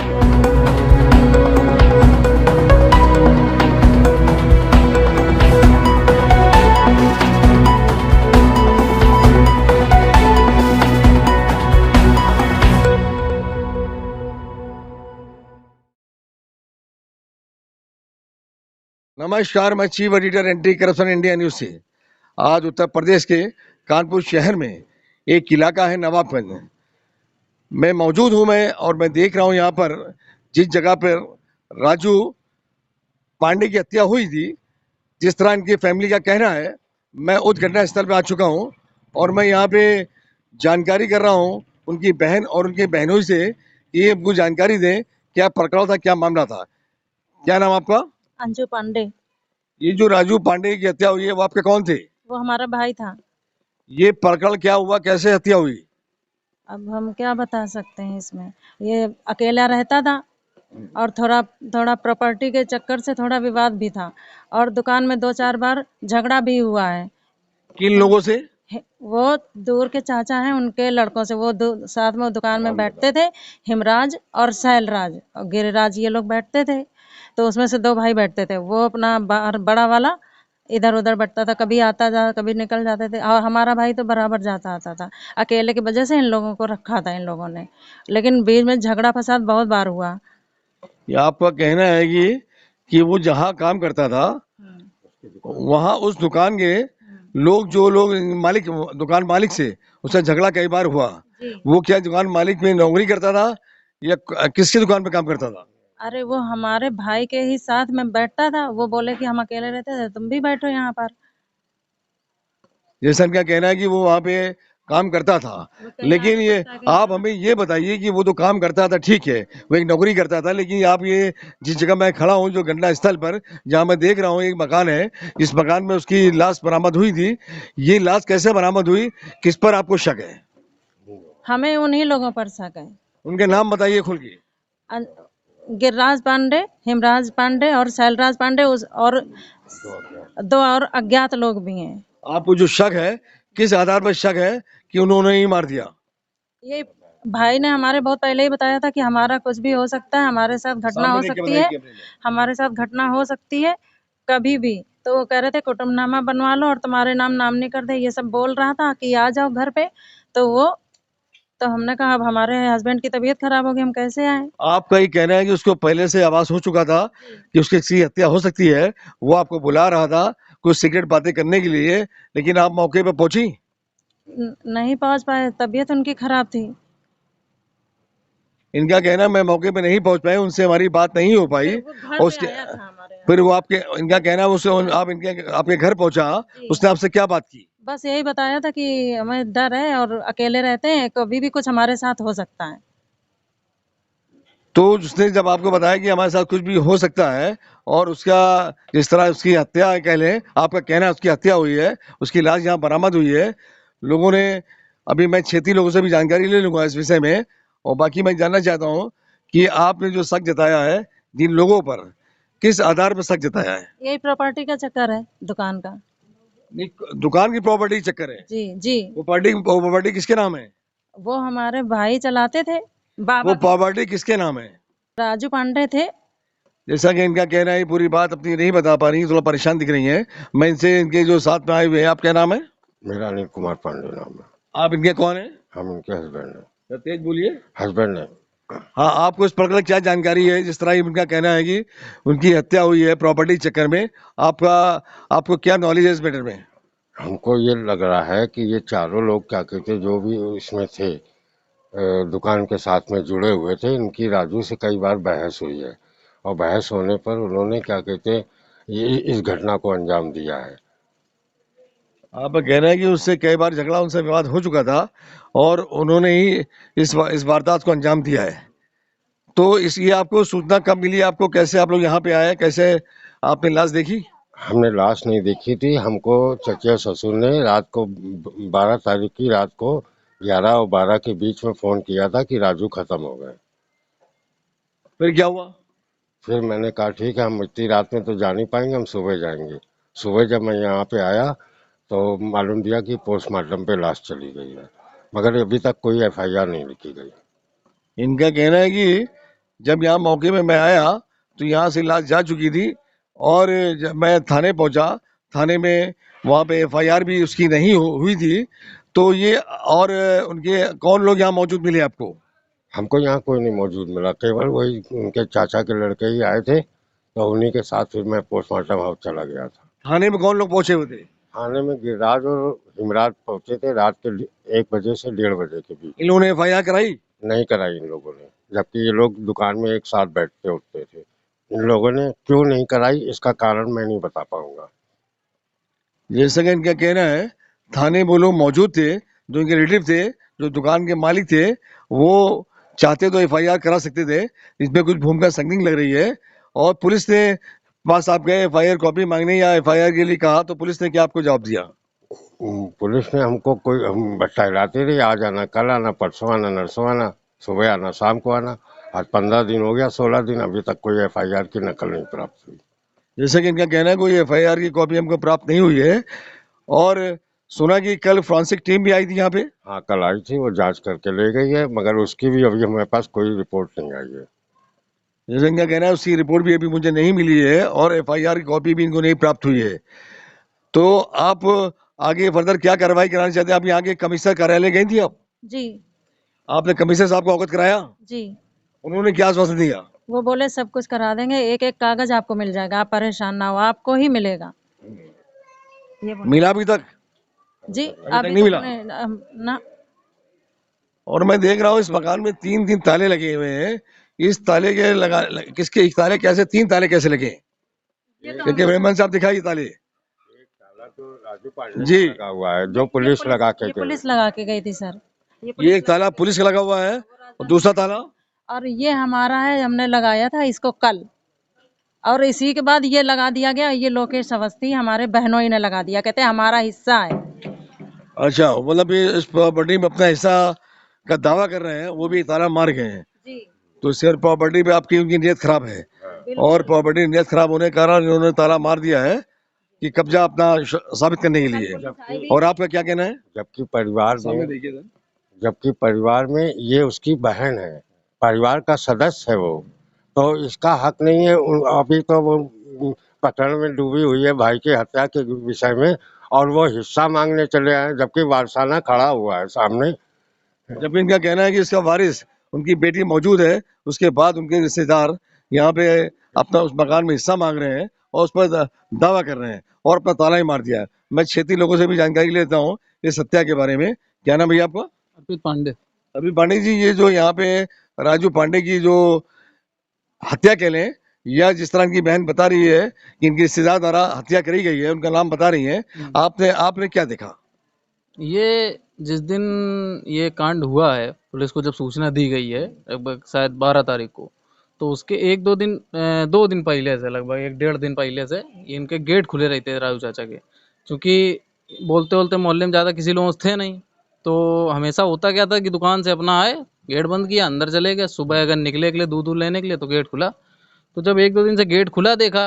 नमस्कार, मैं chief editor anti corruption India news से। आज उत्तर प्रदेश के कानपुर शहर में एक इलाका है नवाबगंज मैं मौजूद हूं और मैं देख रहा हूं यहाँ पर जिस जगह पर राजू पांडे की हत्या हुई थी, जिस तरह इनकी फैमिली का कहना है, मैं उस घटना स्थल पे आ चुका हूं और मैं यहाँ पे जानकारी कर रहा हूं उनकी बहन और उनके बहनों से कि ये हमको जानकारी दें क्या पकड़ाव था, क्या मामला था। क्या नाम आपका? अंजू पांडे। ये जो राजू पांडे की हत्या हुई है वो आपके कौन थे? वो हमारा भाई था। ये प्रकरण क्या हुआ, कैसे हत्या हुई? अब हम क्या बता सकते हैं इसमें। ये अकेला रहता था और थोड़ा थोड़ा प्रॉपर्टी के चक्कर से थोड़ा विवाद भी था और दुकान में 2-4 बार झगड़ा भी हुआ है। किन लोगों से? वो दूर के चाचा हैं, उनके लड़कों से। वो साथ में दुकान में बैठते थे, हिमराज और सैलराज और गिरिराज, ये लोग बैठते थे। तो उसमें से 2 भाई बैठते थे। वो अपना बड़ा वाला इधर उधर बैठता था, कभी आता था कभी निकल जाते थे, और हमारा भाई तो बराबर जाता आता था। अकेले की वजह से इन लोगों को रखा था इन लोगों ने, लेकिन बीच में झगड़ा फसाद बहुत बार हुआ। ये आपका कहना है कि वो जहाँ काम करता था वहाँ उस दुकान के जो लोग मालिक, दुकान मालिक से उसका झगड़ा कई बार हुआ। वो क्या दुकान मालिक में नौकरी करता था या किसकी दुकान पे काम करता था? अरे वो हमारे भाई के ही साथ में बैठता था। वो बोले कि हम अकेले रहते थे, तुम भी बैठो यहाँ पर। जैसा इनका कहना है कि वो वहाँ पे काम करता था, लेकिन ये आप हमें ये बताइए कि वो तो काम करता था, ठीक है, वो एक नौकरी करता था, लेकिन आप ये जिस जगह मैं खड़ा हूँ जो घटना स्थल पर जहाँ मैं देख रहा हूँ एक मकान है, इस मकान में उसकी लाश बरामद हुई थी। ये लाश कैसे बरामद हुई, किस पर आपको शक है? हमें उन्हीं लोगों पर शक है। उनके नाम बताइए खुल के। गिरिराज पांडे, हिमराज पांडे और सैलराज पांडे, और 2 और अज्ञात लोग भी हैं। आपको जो शक है, किस आधार पर शक है कि उन्होंने ही मार दिया? ये भाई ने हमारे बहुत पहले ही बताया था कि हमारा कुछ भी हो सकता है, हमारे साथ घटना हो सकती है, हमारे साथ घटना हो सकती है कभी भी। तो वो कह रहे थे कुटुम्बनामा बनवा लो और तुम्हारे नाम नहीं कर दे, ये सब बोल रहा था कि आ जाओ घर पे। तो हमने कहा अब हमारे हस्बैंड की तबीयत खराब होगी, हम कैसे आए। आपका ये कहना है कि उसको पहले से आभास हो चुका था कि उसकी किसी हत्या हो सकती है, वो आपको बुला रहा था कुछ सीक्रेट बातें करने के लिए, लेकिन आप मौके पे पहुंची? नहीं पहुंच पाए, तबीयत उनकी खराब थी। इनका कहना मैं मौके पे नहीं पहुंच पाए, उनसे हमारी बात नहीं हो पाई। और उसके फिर वो आपके, इनका कहना उससे आप आपके घर पहुंचा, उसने आपसे क्या बात की? बस यही बताया था कि हमें डर है और अकेले रहते हैं, कभी भी कुछ हमारे साथ हो सकता है। तो उसने जब आपको बताया कि हमारे साथ कुछ भी हो सकता है और उसका जिस तरह उसकी हत्या कह लें, आपका कहना है उसकी हत्या हुई है, उसकी लाश यहाँ बरामद हुई है, लोगों ने, अभी मैं क्षेत्रीय लोगों से भी जानकारी ले लूंगा इस विषय में, और बाकी मैं जानना चाहता हूँ कि आपने जो शक जताया है जिन लोगों पर, किस आधार पर शक जताया है? यही प्रॉपर्टी का चक्कर है, दुकान का। दुकान की प्रॉपर्टी चक्कर है? जी जी। वो प्रॉपर्टी किसके नाम है? वो हमारे भाई चलाते थे। वो प्रॉपर्टी किसके नाम है? राजू पांडे थे। जैसा कि इनका कहना है पूरी बात अपनी नहीं बता पा रही, थोड़ा परेशान दिख रही हैं। मैं इनसे, इनके जो साथ में आए हुए हैं, आपका नाम है? मेरा अनिल कुमार पांडे नाम है। आप इनके कौन है? हम इनके हस्बैंड हैं। तेज बोलिए। हस्बैंड है। हाँ, आपको इस प्रकार क्या जानकारी है, जिस तरह इनका कहना है कि उनकी हत्या हुई है प्रॉपर्टी चक्कर में, आपको क्या नॉलेज है इस मैटर में? हमको ये लग रहा है कि ये चारों लोग क्या कहते जो भी इसमें थे, दुकान के साथ में जुड़े हुए थे, इनकी राजू से कई बार बहस हुई है और बहस होने पर उन्होंने क्या कहते ये इस घटना को अंजाम दिया है। आपका कहना है कि उससे कई बार झगड़ा, उनसे विवाद हो चुका था और उन्होंने ही इस वारदात को अंजाम दिया है। तो ये आपको सूचना कब मिली, आपको कैसे आप लोग यहाँ पे आए, कैसे आपने लाश देखी? हमने लाश नहीं देखी थी, हमको चचिया ससुर ने रात को 12 तारीख की रात को 11 और 12 के बीच में फ़ोन किया था कि राजू ख़त्म हो गए। फिर क्या हुआ? फिर मैंने कहा ठीक है, हम इतनी रात में तो जा नहीं पाएंगे, हम सुबह जाएंगे। सुबह जब मैं यहाँ पे आया तो मालूम दिया कि पोस्टमार्टम पे लाश चली गई है, मगर अभी तक कोई एफआईआर नहीं लिखी गई। इनका कहना है कि जब यहाँ मौके में मैं आया तो यहाँ से लाश जा चुकी थी, और जब मैं थाने पहुंचा, थाने में वहाँ पे एफआईआर भी उसकी नहीं हुई थी। तो ये और उनके कौन लोग यहाँ मौजूद मिले आपको? हमको यहाँ कोई नहीं मौजूद मिला, केवल वही उनके चाचा के लड़के ही आए थे, तो उन्हीं के साथ फिर मैं पोस्टमार्टम हाउस चला गया था। थाने में कौन लोग पहुंचे हुए थे? थाने में गिरिराज और हिमराज पहुंचे थे रात के 1 बजे से 1:30 बजे के बीच। इन लोगों ने एफआईआर कराई? नहीं कराई इन लोगों ने, जबकि ये लोग दुकान में एक साथ बैठते उठते थे। इन लोगों ने क्यों नहीं कराई, इसका कारण मैं नहीं बता पाऊंगा। जैसा कि इनका कहना है, थाने वो लोग मौजूद थे जो इनके रिलेटिव थे, जो दुकान के मालिक थे। वो चाहते तो एफआईआर करा सकते थे, इसमें कुछ भूमिका संगीन लग रही है। और पुलिस ने पास आप गए एफआईआर कॉपी मांगने या एफआईआर के लिए कहा, तो पुलिस ने क्या आपको जवाब दिया? पुलिस ने हमको कोई हम टहलाते रहे, आज आना, कल आना, परसों आना, नरसों आना, सुबह आना, शाम को आना। आज 15 दिन हो गया, 16 दिन, अभी तक कोई एफआईआर की नकल नहीं प्राप्त हुई। जैसा कि इनका कहना है, कोई एफआईआर की कॉपी हमको प्राप्त नहीं हुई है। और सुना कि कल फॉरेंसिक टीम भी आई थी यहाँ पे। हाँ, कल आई थी, वो जांच करके ले गई है, मगर उसकी भी अभी हमारे पास कोई रिपोर्ट नहीं आई है। जैसा इनका कहना है, उसकी रिपोर्ट भी अभी मुझे नहीं मिली है और एफआईआर की कॉपी भी इनको नहीं प्राप्त हुई है। तो आप आगे फर्दर क्या कार्रवाई कराना चाहते हैं? आप यहाँ के कमिश्नर कार्यालय गई थी आप? जी आपने कमिश्नर साहब को अवगत कराया? जी। उन्होंने क्या आश्वासन दिया? वो बोले सब कुछ करा देंगे, एक एक कागज आपको मिल जाएगा, आप परेशान ना हो, आपको ही मिलेगा, ये बोले। मिला अभी तक? जी तक अभी नहीं तो मिला? ना। और मैं देख रहा हूँ इस मकान में 3 ताले लगे हुए हैं। इस ताले के किसके इस ताले कैसे 3 ताले कैसे लगे? क्योंकि ब्रह्मन साहब दिखाइए ताले। एक ताला तो राजू पांडे जी, का लगा हुआ है, जो पुलिस लगा के ये गई। पुलिस लगा के गई थी सर, ये एक ताला पुलिस का लगा हुआ है, और दूसरा ताला? और ये हमारा है, हमने लगाया था इसको कल, और इसी के बाद ये लगा दिया गया। ये लोकेश अवस्थी हमारे बहनों ही ने लगा दिया, कहते हमारा हिस्सा है। अच्छा, मतलब ये इस प्रॉपर्टी में अपना हिस्सा का दावा कर रहे हैं, वो भी ताला मार गए हैं। जी तो सिर्फ प्रॉपर्टी पे आपकी उनकी नीयत खराब है, और प्रॉपर्टी नीयत खराब होने के कारण इन्होंने ताला मार दिया है कि कब्जा अपना साबित करने के लिए। और आपका क्या कहना है? जबकि परिवार सामने में देखिए सर। जबकि परिवार में ये उसकी बहन है, परिवार का सदस्य है वो, तो इसका हक नहीं है। अभी तो वो पकड़ में डूबी हुई है भाई की हत्या के विषय में, और वो हिस्सा मांगने चले आए, जबकि वारसाना खड़ा हुआ है सामने। जब इनका कहना है कि इसका वारिस उनकी बेटी मौजूद है, उसके बाद उनके रिश्तेदार यहाँ पे अपना उस मकान में हिस्सा मांग रहे हैं और उस पर दावा कर रहे हैं, और अपना ताला ही मार दिया है। मैं क्षेत्रीय लोगों से भी जानकारी लेता हूँ इस हत्या के बारे में। क्या नाम भैया आपका? अर्पित पांडे। अभी पांडे जी, ये जो यहाँ पे राजू पांडे की जो हत्या कह लें, या जिस तरह इनकी बहन बता रही है कि इनकी रिश्तेदार द्वारा हत्या करी गई है, उनका नाम बता रही है, आपने आपने क्या देखा? ये जिस दिन ये कांड हुआ है, पुलिस को जब सूचना दी गई है लगभग शायद 12 तारीख को, तो उसके 2 दिन पहले से, लगभग 1-1.5 दिन पहले से इनके गेट खुले रहते हैं राजू चाचा के। क्योंकि बोलते बोलते मोहल्ले में ज़्यादा किसी लोग थे नहीं, तो हमेशा होता क्या था कि दुकान से अपना आए, गेट बंद किया, अंदर चले गए, सुबह अगर निकले के लिए दूध लेने के लिए तो गेट खुला। तो जब 1-2 दिन से गेट खुला देखा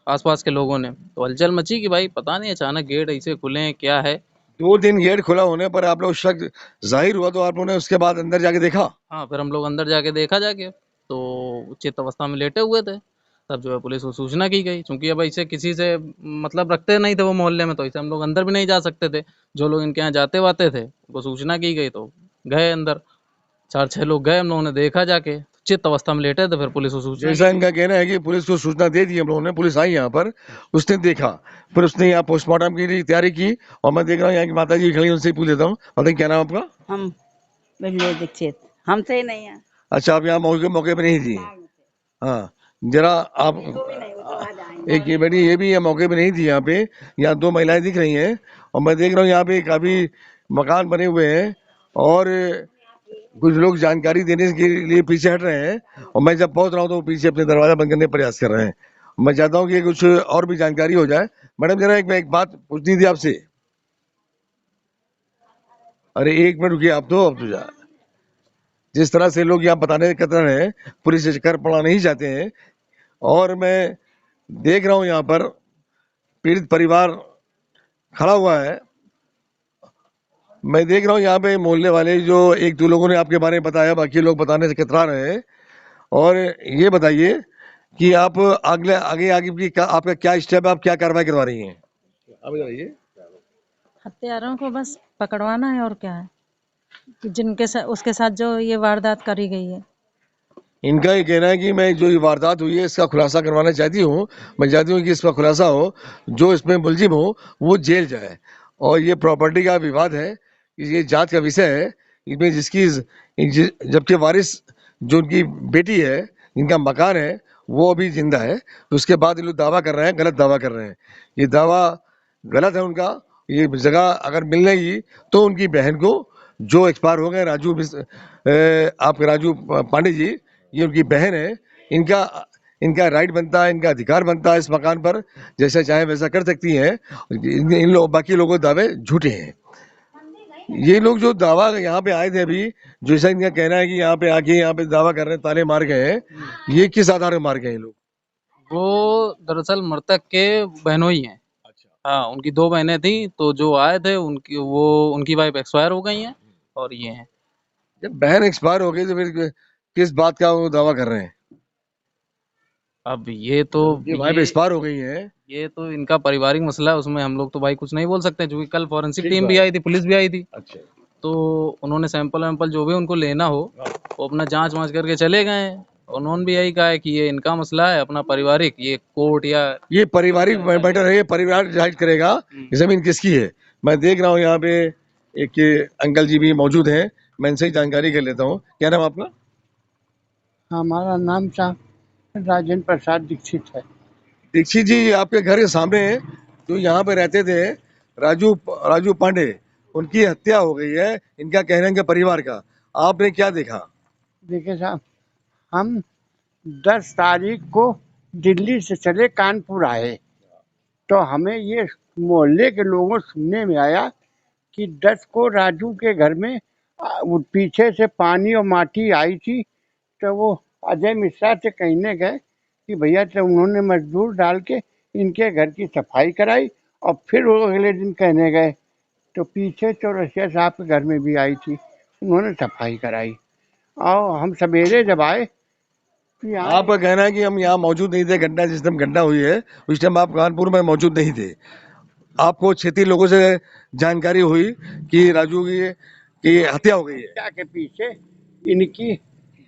आसपास के लोगों ने, तो हलचल मची कि भाई पता नहीं अचानक गेट ऐसे खुले हैं, क्या है। 2 दिन गेट खुला होने पर आप लोग शक जाहिर हुआ, तो आप लोगों ने उसके बाद अंदर जाके देखा? हाँ, फिर हम लोग अंदर जाके देखा जाके, तो चित अवस्था में लेटे हुए थे। तब जो है पुलिस को सूचना की गई, क्योंकि अब ऐसे किसी से मतलब रखते नहीं थे वो मोहल्ले में, तो ऐसे हम लोग अंदर भी नहीं जा सकते थे। जो लोग इनके यहाँ जाते वाते थे उनको सूचना की गई, तो गए अंदर। 4-6 लोग गए, हम लोगों ने देखा जाके, चित अवस्था में लेटे थे, फिर पुलिस को सूचना जैसा इनका कहना है कि पुलिस को सूचना दे दी हम लोगों ने, पुलिस आई यहाँ पर, उसने देखा, फिर उसने यहाँ पोस्टमार्टम की लिए तैयारी की। और मैं देख रहा हूँ यहाँ की माता जी खड़ी, उनसे ही पूछ लेता हूँ। बताइए क्या नाम आपका? हम बिजली दीक्षित, हमसे ही नहीं है। अच्छा, आप यहाँ मौके पे नहीं थी? हाँ, जरा आप एक ये बेटी, ये भी यहाँ मौके पे नहीं थी। यहाँ पे यहाँ 2 महिलाएं दिख रही हैं, और मैं देख रहा हूँ यहाँ पे काफी मकान बने हुए हैं, और कुछ लोग जानकारी देने के लिए पीछे हट रहे हैं, और मैं जब पहुंच रहा हूँ तो वो पीछे अपने दरवाजा बंद करने का प्रयास कर रहे हैं। मैं चाहता हूँ कि कुछ और भी जानकारी हो जाए। मैडम, जरा एक बात पूछनी थी आपसे। अरे 1 मिनट रुकिए, आप तो अब तो जा, जिस तरह से लोग यहाँ बताने के कतरा है, पुलिस से कर पड़ा नहीं चाहते हैं, और मैं देख रहा हूँ यहाँ पर पीड़ित परिवार खड़ा हुआ है। मैं देख रहा हूँ यहाँ पे मोहल्ले वाले जो 1-2 लोगों ने आपके बारे में बताया, बाकी लोग बताने से कतरा रहे हैं। और ये बताइए कि आप अगले आगे आगे की आपका क्या स्टेप है, आप क्या कार्रवाई करवा रही हैं? आप बताइए। हत्यारों को बस पकड़वाना है और क्या है, कि जिनके साथ उसके साथ जो ये वारदात करी गई है। इनका ये कहना है कि मैं जो ये वारदात हुई है इसका खुलासा करवाना चाहती हूँ। मैं चाहती हूँ कि इसका खुलासा हो, जो इसमें मुलजिम हो वो जेल जाए। और ये प्रॉपर्टी का विवाद है, ये जांच का विषय है। इसमें जबकि वारिस जो उनकी बेटी है, इनका मकान है, वो अभी जिंदा है। तो उसके बाद ये लोग दावा कर रहे हैं, गलत दावा कर रहे हैं। ये दावा गलत है उनका। ये जगह अगर मिलेगी तो उनकी बहन को, जो एक्सपायर हो गए आपके राजू पांडे जी, ये उनकी बहन है। इनका इनका राइट बनता है, इनका अधिकार बनता है इस मकान पर, जैसा चाहे वैसा कर सकती हैं। इन लोग बाकी लोगों के दावे झूठे हैं। ये लोग जो दावा यहाँ पे आए थे अभी, जैसा इनका कहना है कि यहाँ पे आके यहाँ पे दावा कर रहे हैं, ताले मार गए हैं, ये किस आधार में मार गए ये लोग? वो दरअसल मृतक के बहनोई हैं। हाँ, उनकी 2 बहनें थी, तो जो आए थे उनकी वाइफ एक्सपायर हो गई हैं और ये हैं। जब बहन एक्सपायर हो गई तो फिर किस बात का वो दावा कर रहे हैं? अब ये तो ये वाइफ एक्सपायर हो गई है। ये तो इनका पारिवारिक मसला है, उसमें हम लोग तो भाई कुछ नहीं बोल सकते, क्योंकि कल फॉरेंसिक ठीक टीम भी बात। आई थी, पुलिस भी आई थी। अच्छा। तो उन्होंने सैंपल वैंपल जो भी उनको लेना हो वो अपना जांच वाँच करके चले गए हैं। उन्होंने भी यही कहा है कि ये इनका मसला है अपना पारिवारिक, ये कोर्ट या ये पारिवारिक मैटर है, ये परिवार डिसाइड करेगा जमीन किसकी है। मैं देख रहा हूँ यहाँ पे एक अंकल जी भी मौजूद हैं, मैं इनसे ही जानकारी कर लेता हूँ। क्या नाम आपका? हमारा नाम साहब राजेंद्र प्रसाद दीक्षित है। दीक्षित जी, आपके घर के सामने जो यहाँ पे रहते थे राजू पांडे, उनकी हत्या हो गई है, इनका कहना है इनके परिवार का। आपने क्या देखा? देखिए साहब, हम 10 तारीख को दिल्ली से चले कानपुर आए, तो हमें ये मोहल्ले के लोगों सुनने में आया कि 10 को राजू के घर में वो पीछे से पानी और माटी आई थी। तो वो अजय मिश्रा से कहने गए कि भैया, तो उन्होंने मजदूर डाल के इनके घर की सफाई कराई, और फिर वो अगले दिन कहने गए तो पीछे चौरसिया साहब के घर में भी आई थी, उन्होंने सफाई कराई। और हम सवेरे जब आए तो यहाँ आपका कहना है कि हम यहाँ मौजूद नहीं थे, घटना जिस टाइम घटना हुई है उस टाइम आप कानपुर में मौजूद नहीं थे। आपको क्षेत्रीय लोगों से जानकारी हुई कि राजू की हत्या हो गई है। हत्या के पीछे इनकी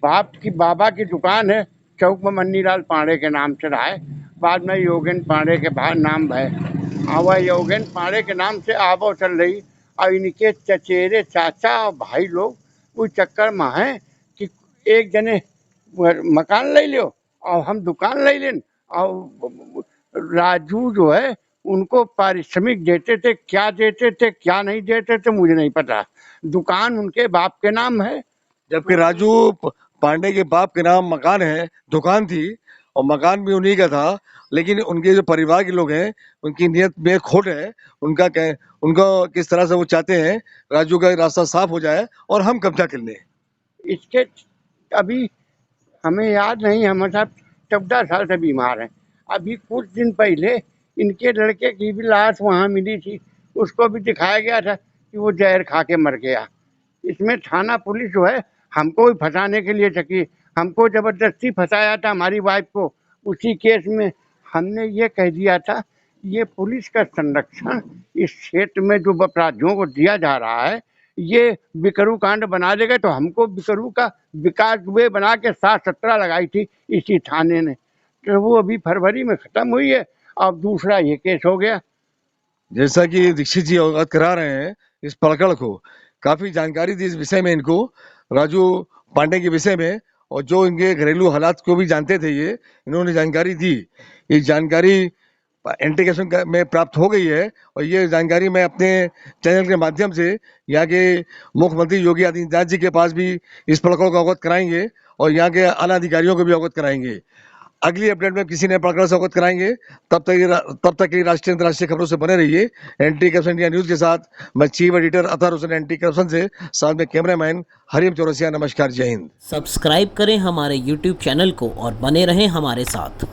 बाबा की दुकान है, चौक में मन्नीलाल पांडे के नाम से रहा है, बाद में योगेन पांडे के बाद नाम है। वह योगेन पांडे के नाम से आवो चल रही, और इनके चचेरे चाचा और भाई लोग उस चक्कर में हैं कि एक जने मकान ले लो और हम दुकान ले लें। और राजू जो है उनको पारिश्रमिक देते थे, क्या देते थे क्या नहीं देते थे मुझे नहीं पता। दुकान उनके बाप के नाम है, जबकि राजू पांडे के बाप के नाम मकान है, दुकान थी और मकान भी उन्हीं का था। लेकिन उनके जो परिवार के लोग हैं उनकी नीयत में खोट है। उनको किस तरह से वो चाहते हैं राजू का रास्ता साफ हो जाए और हम कब्जा कर लें। इसके अभी हमें याद नहीं, हम साहब 14 साल से बीमार हैं। अभी कुछ दिन पहले इनके लड़के की भी लाश वहाँ मिली थी, उसको भी दिखाया गया था कि वो जहर खा के मर गया। इसमें थाना पुलिस जो है हमको भी फंसाने के लिए चकी, हमको ज़बरदस्ती फंसाया था हमारी वाइफ को। उसी केस में हमने ये कह दिया था ये पुलिस का संरक्षण इस क्षेत्र में जो अपराधियों को दिया जा रहा है, ये बिकरू कांड बना देगा। तो हमको बिकरू का विकास दुबे बना के 7-17 लगाई थी इसी थाने ने, तो वो अभी फरवरी में ख़त्म हुई है, अब दूसरा ये केस हो गया। जैसा कि दीक्षित जी अवगत करा रहे हैं, इस प्रकरण को काफी जानकारी दी इस विषय में, इनको राजू पांडे के विषय में, और जो इनके घरेलू हालात को भी जानते थे ये, इन्होंने जानकारी दी। ये जानकारी एंटीकेशन में प्राप्त हो गई है और ये जानकारी मैं अपने चैनल के माध्यम से यहाँ के मुख्यमंत्री योगी आदित्यनाथ जी के पास भी इस प्रकरण को अवगत कराएंगे और यहाँ के आला अधिकारियों को भी अवगत कराएंगे। अगली अपडेट में किसी नए प्रकरण से अवगत कराएंगे। तब तक की राष्ट्रीय अंतर्राष्ट्रीय खबरों से बने रहिए एंटी करप्शन इंडिया न्यूज के साथ। मैं chief editor Athar Hussain anti corruption से, साथ में कैमरामैन हरिम चौरसिया। नमस्कार, जय हिंद। सब्सक्राइब करें हमारे YouTube चैनल को और बने रहें हमारे साथ।